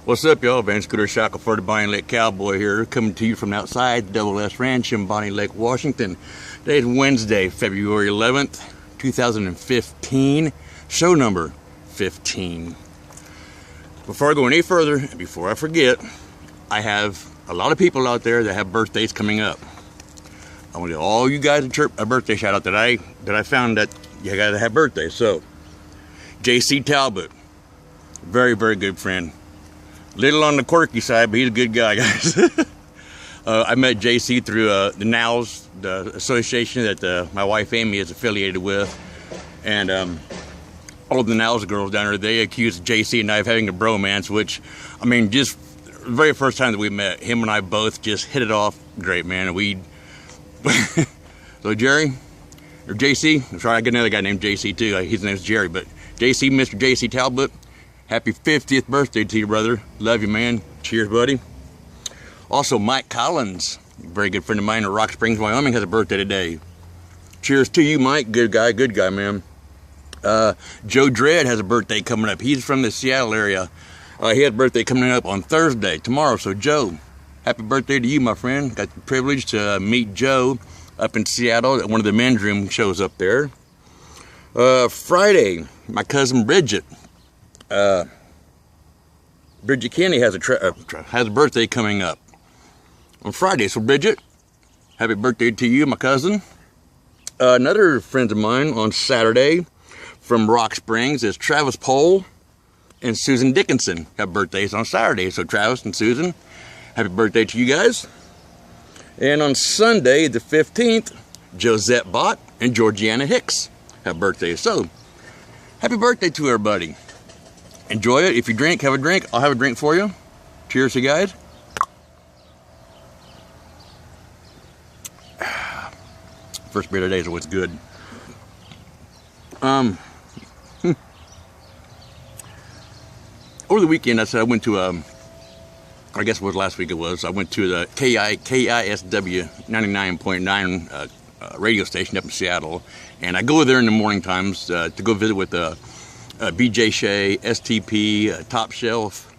What's up, y'all? Shackelford, the Bonnie Lake Cowboy here, coming to you from outside the Double S Ranch in Bonnie Lake, Washington. Today is Wednesday, February 11th, 2015, show number 15. Before I go any further, and before I forget, I have a lot of people out there that have birthdays coming up. I want to give all you guys a birthday shout out that I found that you gotta have birthdays. So, J.C. Talbot, very, very good friend. Little on the quirky side, but he's a good guy, guys. I met JC through the NOWS, the association that my wife Amy is affiliated with. And all of the NOWS girls down there, they accused JC and I of having a bromance, which, I mean, just the very first time that we met, him and I both just hit it off great, man. And we, so Jerry, or JC, I'm sorry, I got another guy named JC too. His name's Jerry, but JC, Mr. JC Talbot, happy 50th birthday to you, brother. Love you, man. Cheers, buddy. Also, Mike Collins, a very good friend of mine in Rock Springs, Wyoming, has a birthday today. Cheers to you, Mike. Good guy, man. Joe Dredd has a birthday coming up. He's from the Seattle area. He has a birthday coming up on Thursday, tomorrow. So, Joe, happy birthday to you, my friend. Got the privilege to meet Joe up in Seattle at one of the men's room shows up there. Friday, my cousin Bridget. Bridget Kenny has a birthday coming up on Friday. So Bridget, happy birthday to you, my cousin. Another friend of mine on Saturday from Rock Springs is Travis Pohl and Susan Dickinson have birthdays on Saturday. So Travis and Susan, happy birthday to you guys. And on Sunday, the 15th, Josette Bott and Georgiana Hicks have birthdays. So happy birthday to everybody. Enjoy it. If you drink, have a drink. I'll have a drink for you. Cheers to you guys. First beer today is always good. Over the weekend, I said I went to, I guess it was last week it was, I went to the KISW 99.9 radio station up in Seattle. And I go there in the morning times to go visit with BJ Shea, STP, Top Shelf,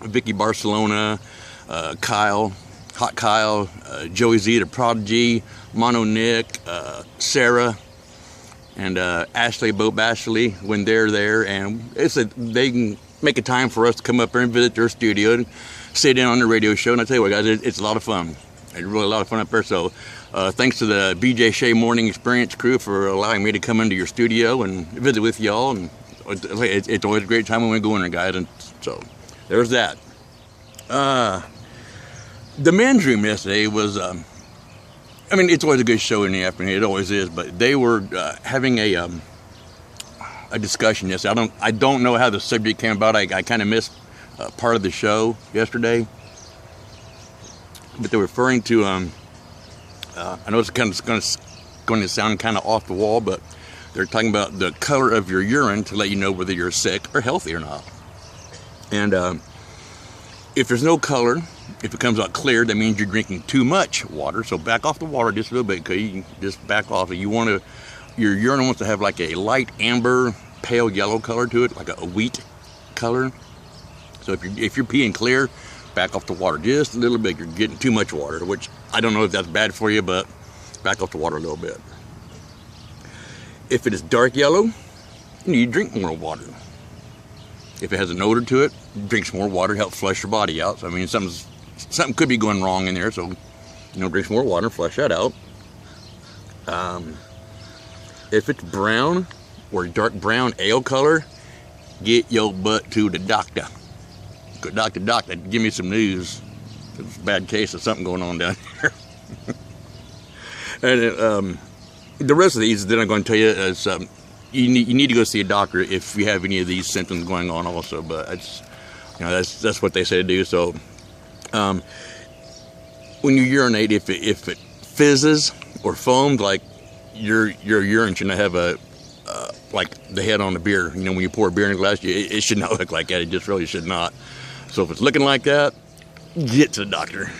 Vicky Barcelona, Kyle, Hot Kyle, Joey Z, the Prodigy, Mono Nick, Sarah, and Ashley Bo Bashley when they're there. And they can make a time for us to come up there and visit their studio and sit in on the radio show. And I tell you what, guys, it's a lot of fun. It's really a lot of fun up there. So thanks to the BJ Shea Morning Experience crew for allowing me to come into your studio and visit with y'all. And it's always a great time when we go in there, guys. And so there's that. The men's room yesterday was, I mean, it's always a good show in the afternoon. It always is. But they were having a discussion yesterday. I don't know how the subject came about. I kind of missed part of the show yesterday. But they're referring to, I know it's going to sound kind of off the wall, but they're talking about the color of your urine to let you know whether you're sick or healthy or not. And if there's no color, if it comes out clear, that means you're drinking too much water. So back off the water just a little bit, because you can just back off. Your urine wants to have like a light amber, pale yellow color to it, like a wheat color. So if you're peeing clear, back off the water just a little bit. You're getting too much water, which I don't know if that's bad for you, but back off the water a little bit. If it is dark yellow, you need to drink more water. If it has an odor to it, drink some more water, help flush your body out. So I mean, something could be going wrong in there, so drink some more water and flush that out. If it's brown or dark brown ale color, get your butt to the doctor. Doctor, give me some news. It's a bad case of something going on down here. And the rest of these, then I'm going to tell you, is you need to go see a doctor if you have any of these symptoms going on also. But that's what they say to do. So when you urinate, if it fizzes or foams, like your urine should not have like the head on the beer. When you pour beer in a glass, it should not look like that. It just really should not. So if it's looking like that, get to the doctor.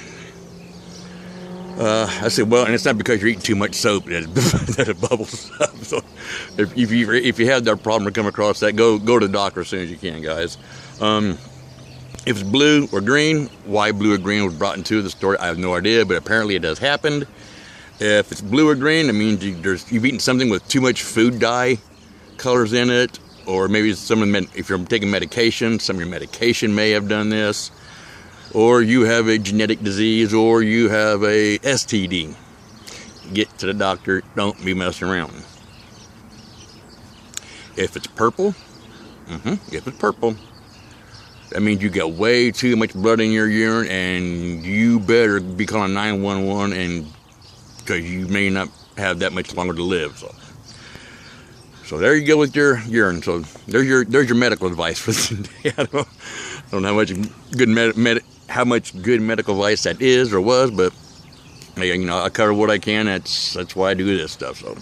I said, well, and it's not because you're eating too much soap that it bubbles up. So if you have that problem or come across that, go to the doctor as soon as you can, guys. If it's blue or green, why blue or green was brought into the story, I have no idea, but apparently it has happened. If it's blue or green, it means you've eaten something with too much food dye colors in it, or maybe if you're taking medication, some of your medication may have done this, or you have a genetic disease, or you have a STD. Get to the doctor, don't be messing around. If it's purple, if it's purple, that means you got way too much blood in your urine, and you better be calling 911, and because you may not have that much longer to live. So there you go with your urine. So there's your medical advice for today. I don't know how much good medical advice that is or was, but I cover what I can. That's why I do this stuff. So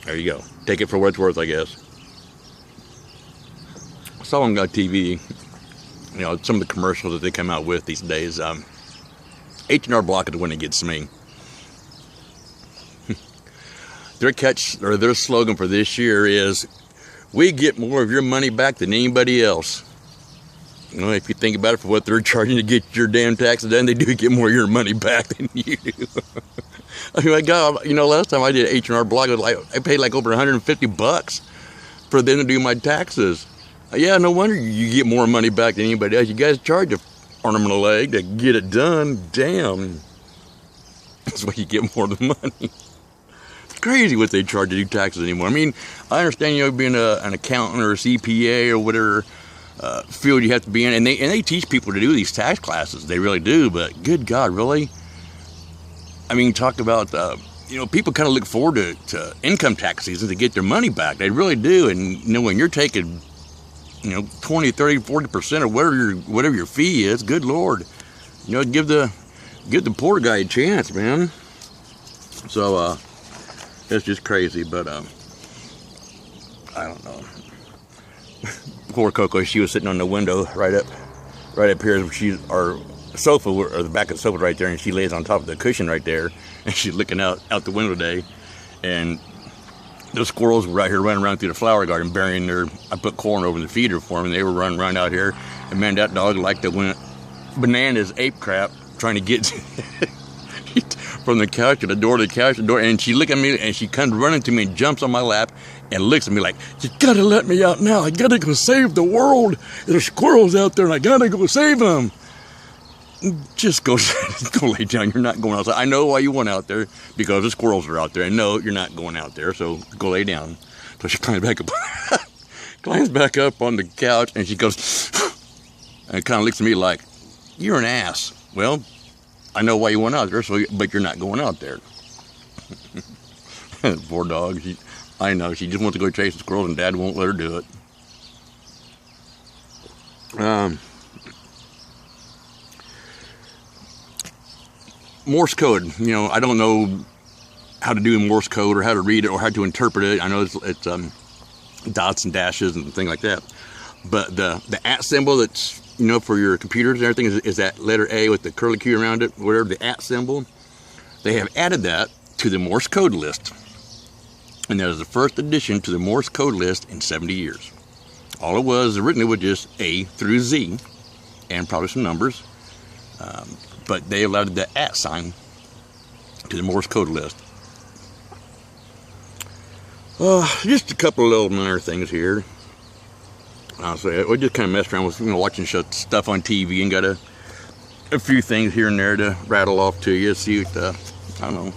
there you go. Take it for what it's worth, I guess. I saw on TV, some of the commercials that they come out with these days. H&R Block is when it gets me. Their slogan for this year is, "We get more of your money back than anybody else." If you think about it, for what they're charging to get your damn taxes done, they do get more of your money back than you do. I mean, my God, last time I did H&R Block, I paid like over $150 for them to do my taxes. Yeah, no wonder you get more money back than anybody else. You guys charge an arm and a leg to get it done. Damn. That's why you get more of the money. It's crazy what they charge to do taxes anymore. I mean, I understand, being an accountant or a CPA or whatever field you have to be in, and they teach people to do these tax classes. They really do, but good God, really? I mean, talk about, people kind of look forward to income tax season to get their money back. They really do. And, when you're taking, 20, 30, 40% of whatever your fee is, good Lord, give the poor guy a chance, man. So, it's just crazy, but, I don't know. Poor Coco, she was sitting on the window right up here. Our sofa, or the back of the sofa right there, and she lays on top of the cushion right there, and she's looking out the window today, and those squirrels were right here running around through the flower garden, burying I put corn over the feeder for them, and they were running around out here, and man, that dog went bananas, ape crap, trying to get from the couch to the door, and she looked at me, and she comes running to me and jumps on my lap and looks at me like, "You gotta let me out now. I gotta go save the world. There's squirrels out there, and I gotta go save them." Just go lay down. You're not going outside. I know why you went out there, because the squirrels are out there. And no, you're not going out there, so go lay down. So she climbs back up on the couch, and she goes, and kind of looks at me like, "You're an ass." Well, I know why you went out there, but you're not going out there. Poor dog. I know, she just wants to go chase the squirrels, and Dad won't let her do it. Morse code. I don't know how to do Morse code, or how to read it, or how to interpret it. I know it's dots and dashes and things like that. But the @ symbol that's, for your computers and everything is that letter A with the curlicue around it, whatever, the @ symbol. They have added that to the Morse code list. And that was the first addition to the Morse code list in 70 years. All it was originally was just A through Z, and probably some numbers. But they added the @ sign to the Morse code list. Just a couple of little minor things here. I'll say we just kind of messed around with watching stuff on TV, and got a few things here and there to rattle off to you. See what I don't know.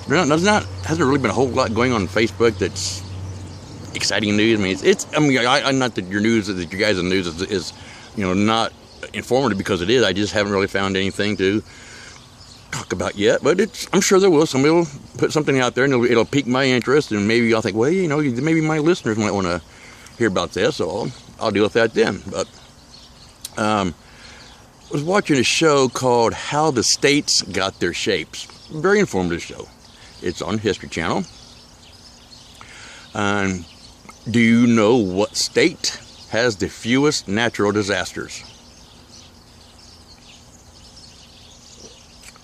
Hasn't really been a whole lot going on Facebook that's exciting news. I mean, not that your guys' news is not informative, because it is. I just haven't really found anything to talk about yet, but I'm sure there will. Somebody will put something out there, and it'll pique my interest, and maybe I'll think, well, maybe my listeners might want to hear about this, so I'll deal with that then. But I was watching a show called How the States Got Their Shapes. Very informative show. It's on History Channel. Do you know what state has the fewest natural disasters?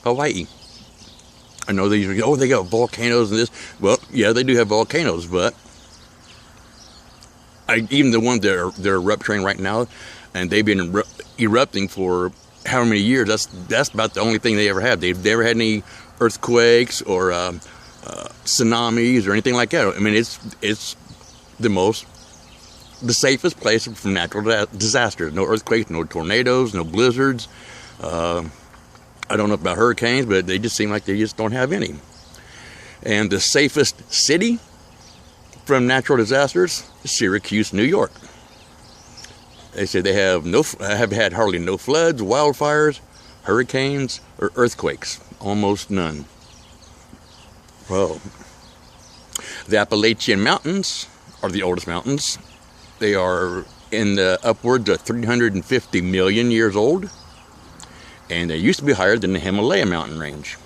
Hawaii. I know they got volcanoes and this. Well, yeah, they do have volcanoes, but even the ones that are rupturing right now, and they've been erupting for how many years. That's about the only thing they ever had. They've never had any earthquakes or tsunamis or anything like that. I mean, it's the safest place from natural disasters. No earthquakes, no tornadoes, no blizzards. I don't know about hurricanes, but they just seem like they just don't have any. And the safest city from natural disasters is Syracuse, New York. They say they have had hardly no floods, wildfires, hurricanes, or earthquakes. Almost none. Well, the Appalachian Mountains are the oldest mountains. They are in the upwards of 350 million years old, and they used to be higher than the Himalaya mountain range.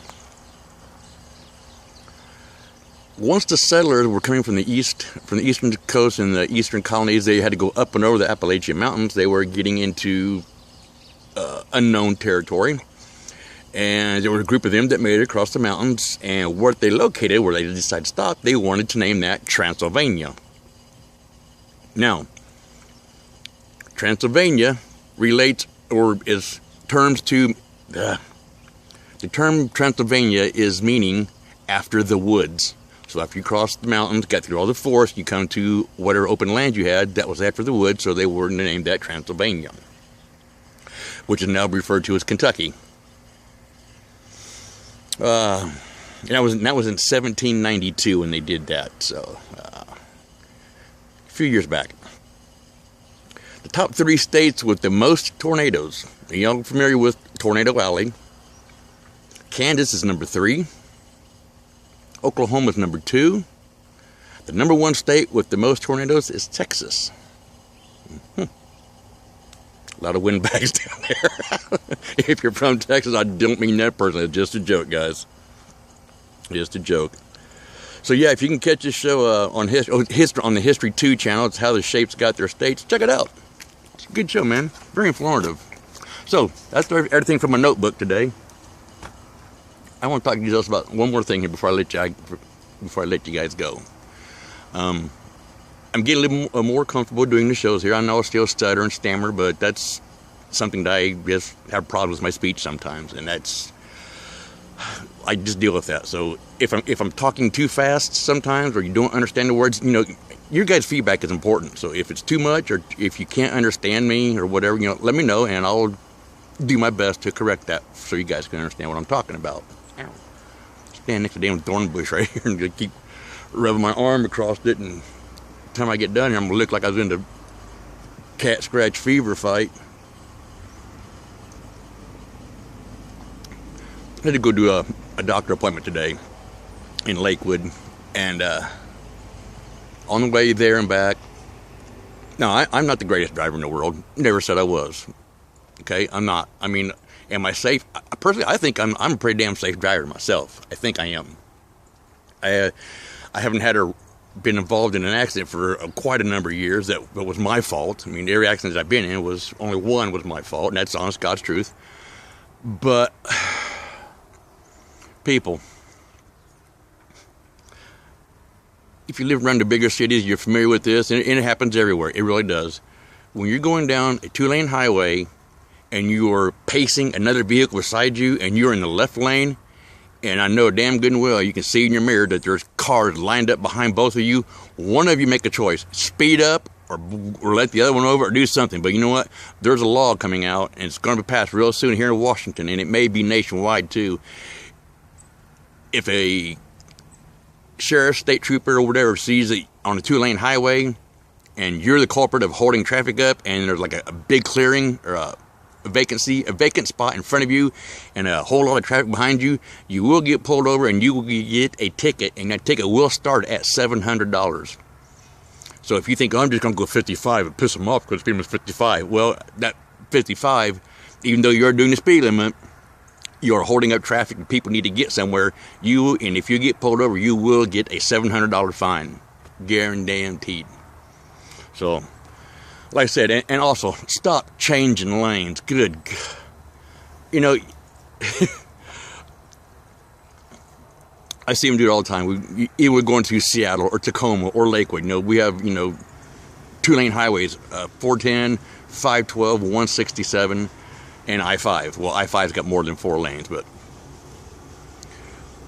Once the settlers were coming from the eastern coast and the eastern colonies, they had to go up and over the Appalachian Mountains. They were getting into unknown territory, and there was a group of them that made it across the mountains, and where they located, where they decided to stop, they wanted to name that Transylvania. Now, Transylvania relates, or is terms to, the term Transylvania is meaning after the woods. So after you crossed the mountains, got through all the forest, you come to whatever open land you had, that was after the woods, so they were named that Transylvania, which is now referred to as Kentucky. And that was in 1792 when they did that, so a few years back. The top 3 states with the most tornadoes. Are y'all familiar with Tornado Alley? Kansas is number 3. Oklahoma is number 2. The number 1 state with the most tornadoes is Texas. A lot of windbags down there. If you're from Texas, I don't mean that personally. It's just a joke, guys. Just a joke. So yeah, if you can catch this show on the History 2 channel, it's how the shapes got their states. Check it out. It's a good show, man. Very informative. So that's everything from my notebook today. I want to talk to you just about one more thing here before I let you guys go. I'm getting a little more comfortable doing the shows here. I know I still stutter and stammer, but that's something that I just have problems with my speech sometimes, and I just deal with that. So if I'm talking too fast sometimes, or you don't understand the words, your guys' feedback is important. So if it's too much, or if you can't understand me or whatever, let me know, and I'll do my best to correct that so you guys can understand what I'm talking about. Ow. Stand next to the damn thorn bush right here and keep rubbing my arm across it, and by the time I get done here, I'm gonna look like I was in the cat scratch fever fight. I had to go do a doctor appointment today in Lakewood, and on the way there and back, no, I'm not the greatest driver in the world. Never said I was. Okay, I'm not. I mean, am I safe? Personally, I think I'm a pretty damn safe driver myself. I think I am. I haven't been involved in an accident for quite a number of years that was my fault. I mean, every accident I've been in only one was my fault, and that's honest God's truth. But people, if you live around the bigger cities, you're familiar with this, and it happens everywhere. It really does. When you're going down a 2-lane highway and you're pacing another vehicle beside you, and you're in the left lane, and I know damn good and well you can see in your mirror that there's cars lined up behind both of you, one of you make a choice. Speed up or let the other one over or do something. But you know what? There's a law coming out, and it's going to be passed real soon here in Washington, and it may be nationwide too. If a sheriff, state trooper, or whatever sees it on a 2-lane highway, and you're the culprit of holding traffic up, and there's like a big clearing or a vacant spot in front of you, and a whole lot of traffic behind you, you will get pulled over, and you will get a ticket, and that ticket will start at $700. So if you think, oh, I'm just going to go 55 and piss them off because the speed limit's 55, well, that 55, even though you're doing the speed limit, you're holding up traffic and people need to get somewhere. And if you get pulled over, you will get a $700 fine, guaranteed. So, like I said, and also stop changing lanes. Good, I see them do it all the time. We're going to Seattle or Tacoma or Lakewood. We have 2-lane highways, 410, 512, 167, and I-5. Well, I-5's got more than 4 lanes, but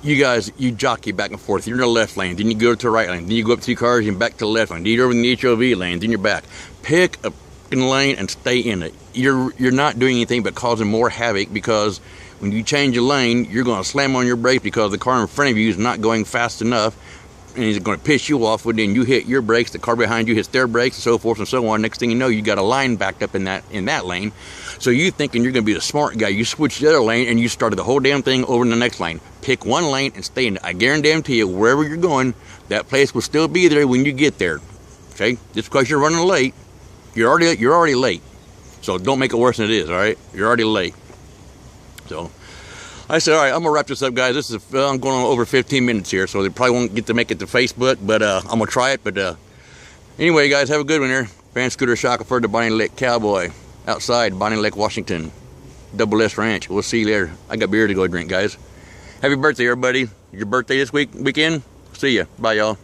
you guys, you jockey back and forth. You're in the left lane, then you go to the right lane, then you go up 2 cars and back to the left lane, then you're over in the HOV lane, then you're back. Pick a lane and stay in it. You're not doing anything but causing more havoc, because when you change a lane, you're going to slam on your brakes because the car in front of you is not going fast enough, and he's going to piss you off. When then you hit your brakes, the car behind you hits their brakes, and so forth and so on. Next thing you know, you got a line backed up in that lane. So you thinking you're going to be the smart guy, you switch the other lane and you started the whole damn thing over in the next lane. Pick one lane and stay in it. I guarantee you, wherever you're going, that place will still be there when you get there. Okay, just because you're running late, you're already late. So don't make it worse than it is. All right, you're already late. So I said, all right, I'm gonna wrap this up, guys. This is I'm going on over 15 minutes here, so they probably won't get to make it to Facebook, but I'm gonna try it. But anyway, guys, have a good one here. Van Scooter Shackelford, the Bonnie Lake Cowboy, outside Bonnie Lake, Washington, Double S Ranch. We'll see you later. I got beer to go drink, guys. Happy birthday, everybody. Your birthday this weekend? See ya. Bye, y'all.